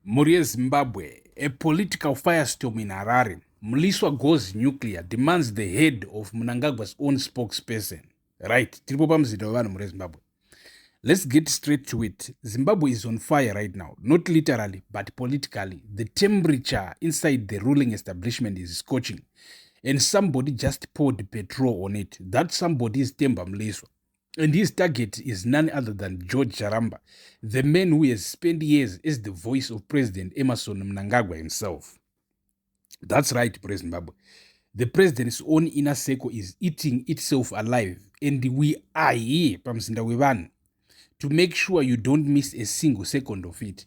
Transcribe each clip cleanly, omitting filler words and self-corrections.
Murie Zimbabwe, a political firestorm in Harare. Mliswa goes nuclear, demands the head of Mnangagwa's own spokesperson. Right, tiripo mzida wavanu Murie Zimbabwe. Let's get straight to it. Zimbabwe is on fire right now, not literally, but politically. The temperature inside the ruling establishment is scorching, and somebody just poured petrol on it. That somebody is Temba Mliswa. And his target is none other than George Charamba, the man who has spent years as the voice of President Emerson Mnangagwa himself. That's right, President Zimbabwe. The president's own inner circle is eating itself alive, and we are here, Pamsinda Wevan, to make sure you don't miss a single second of it.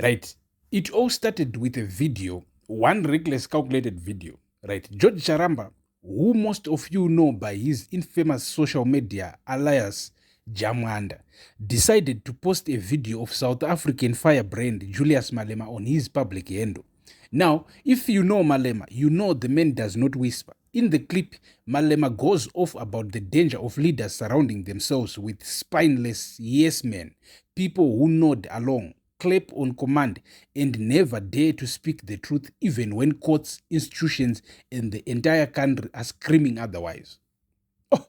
Right? It all started with a video, one reckless calculated video. Right? George Charamba, who most of you know by his infamous social media alias Jamwanda, decided to post a video of South African firebrand Julius Malema on his public handle. Now, if you know Malema, you know the man does not whisper. In the clip, Malema goes off about the danger of leaders surrounding themselves with spineless yes men, people who nod along, clap on command, and never dare to speak the truth even when courts, institutions, and the entire country are screaming otherwise. Oh,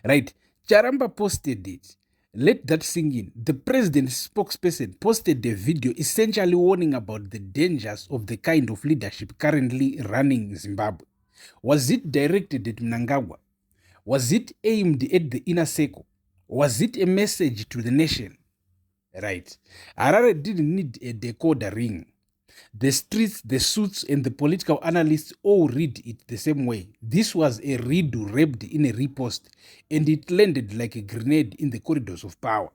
right. Charamba posted it. Let that sink in. The president's spokesperson posted a video essentially warning about the dangers of the kind of leadership currently running Zimbabwe. Was it directed at Mnangagwa? Was it aimed at the inner circle? Was it a message to the nation? Right. Harare didn't need a decoder ring. The streets, the suits, and the political analysts all read it the same way. This was a redo wrapped in a repost, and it landed like a grenade in the corridors of power.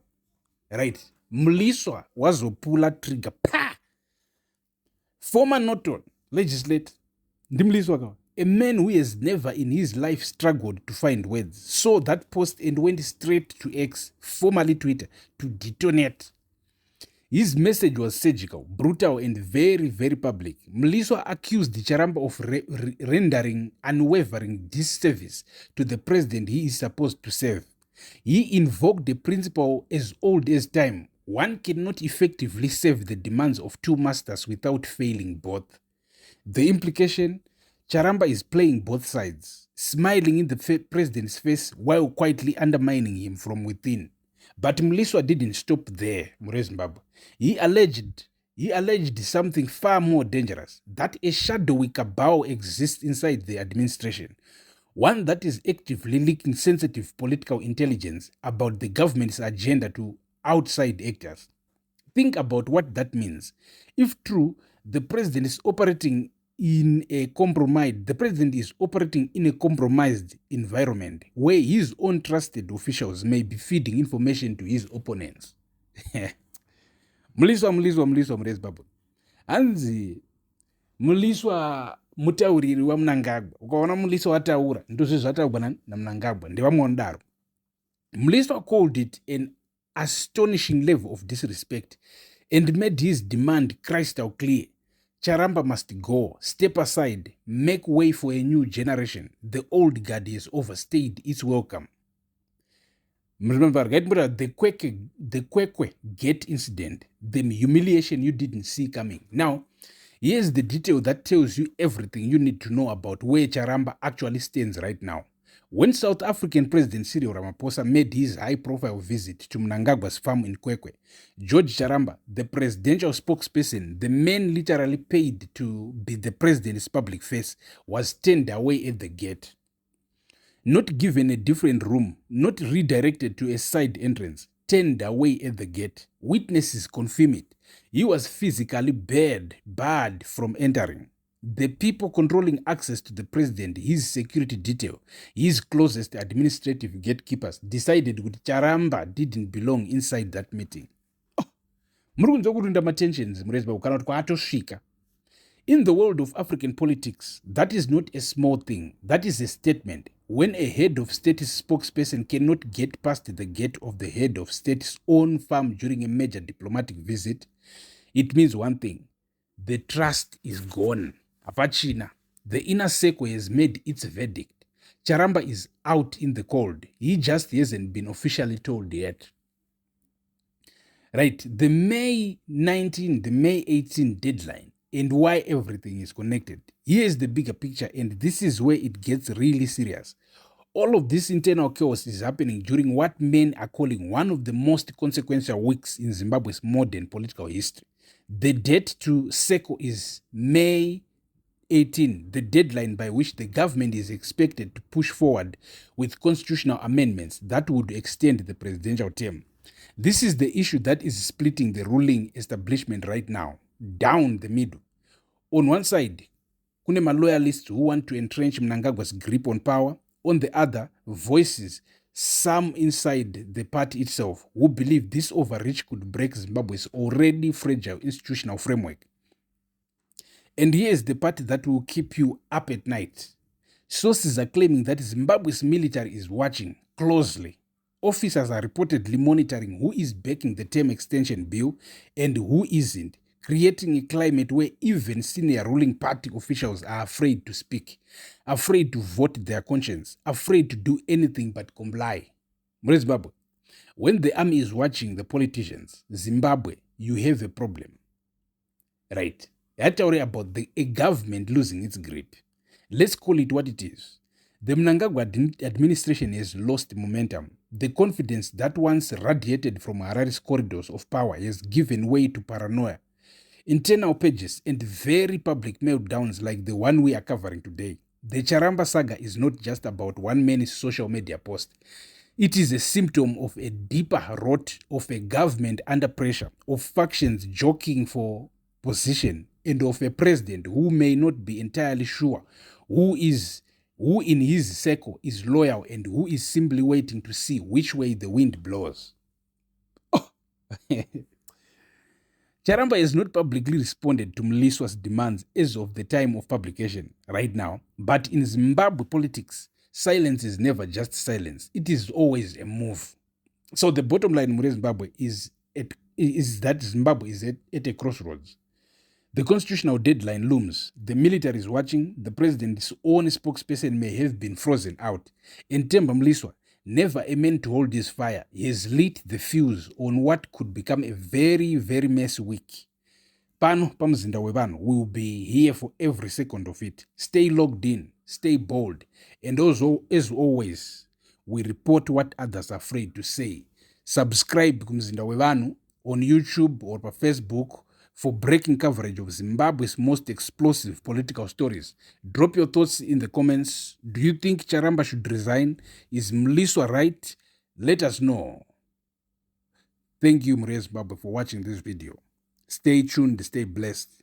Right. Mliswa was a puller trigger. Pa! Former Norton legislator, Mliswa, a man who has never in his life struggled to find words, saw that post and went straight to X, formerly Twitter, to detonate. His message was surgical, brutal, and very, very public. Mliswa accused Charamba of rendering unwavering disservice to the president he is supposed to serve. He invoked the principle as old as time. One cannot effectively serve the demands of two masters without failing both. The implication, Charamba is playing both sides, smiling in the president's face while quietly undermining him from within. But Mliswa didn't stop there, Murie Zimbabwe. He alleged something far more dangerous, that a shadowy cabal exists inside the administration, one that is actively leaking sensitive political intelligence about the government's agenda to outside actors. Think about what that means. If true, the president is operating in a compromised environment where his own trusted officials may be feeding information to his opponents. Mliswa Murie Zimbabwe. Anzi Mliswa mutauriri wa Mnangagwa. Ukaona Mliswa ataura ndozvo zvataurwa naMnangagwa ndevamwondaro. Mliswa called it an astonishing level of disrespect and made his demand crystal clear. Charamba must go, step aside, make way for a new generation. The old guard has overstayed its welcome. Remember, the Kwekwe gate incident, the humiliation you didn't see coming. Now, here's the detail that tells you everything you need to know about where Charamba actually stands right now. When South African President Cyril Ramaphosa made his high-profile visit to Mnangagwa's farm in Kwekwe, George Charamba, the presidential spokesperson, the man literally paid to be the president's public face, was turned away at the gate. Not given a different room, not redirected to a side entrance, turned away at the gate. Witnesses confirm it. He was physically barred from entering. The people controlling access to the president, his security detail, his closest administrative gatekeepers decided that Charamba didn't belong inside that meeting. In the world of African politics, that is not a small thing. That is a statement. When a head of state's spokesperson cannot get past the gate of the head of state's own farm during a major diplomatic visit, it means one thing. The trust is gone. Apachina, the inner circle has made its verdict. Charamba is out in the cold. He just hasn't been officially told yet. Right, the May 19, the May 18 deadline, and why everything is connected. Here's the bigger picture, and this is where it gets really serious. All of this internal chaos is happening during what men are calling one of the most consequential weeks in Zimbabwe's modern political history. The date to settle is May 18, the deadline by which the government is expected to push forward with constitutional amendments that would extend the presidential term. This is the issue that is splitting the ruling establishment right now, down the middle. On one side, kune loyalists who want to entrench Mnangagwa's grip on power. On the other, voices, some inside the party itself, who believe this overreach could break Zimbabwe's already fragile institutional framework. And here's the part that will keep you up at night. Sources are claiming that Zimbabwe's military is watching closely. Officers are reportedly monitoring who is backing the term extension bill and who isn't, creating a climate where even senior ruling party officials are afraid to speak, afraid to vote their conscience, afraid to do anything but comply. Zimbabwe, when the army is watching the politicians, Zimbabwe, you have a problem. Right? I tell you about a government losing its grip. Let's call it what it is. The Mnangagwa administration has lost momentum. The confidence that once radiated from Harare's corridors of power has given way to paranoia. Internal pages and very public meltdowns like the one we are covering today. The Charamba saga is not just about one man's social media post. It is a symptom of a deeper rot of a government under pressure, of factions jockeying for position, and of a president who may not be entirely sure who in his circle is loyal and who is simply waiting to see which way the wind blows. Oh. Charamba has not publicly responded to Mliswa's demands as of the time of publication right now, but in Zimbabwe politics, silence is never just silence. It is always a move. So the bottom line in Zimbabwe is that Zimbabwe is at a crossroads. The constitutional deadline looms. The military is watching. The president's own spokesperson may have been frozen out. And Themba Mliswa, never a man to hold his fire, he has lit the fuse on what could become a very, very messy week. Pano pamzinda wevanhu will be here for every second of it. Stay logged in, stay bold, and also, as always, we report what others are afraid to say. Subscribe kumzinda wevanhu on YouTube or Facebook for breaking coverage of Zimbabwe's most explosive political stories. Drop your thoughts in the comments. Do you think Charamba should resign? Is Mliswa right? Let us know. Thank you, Zimbabwe, for watching this video. Stay tuned, stay blessed.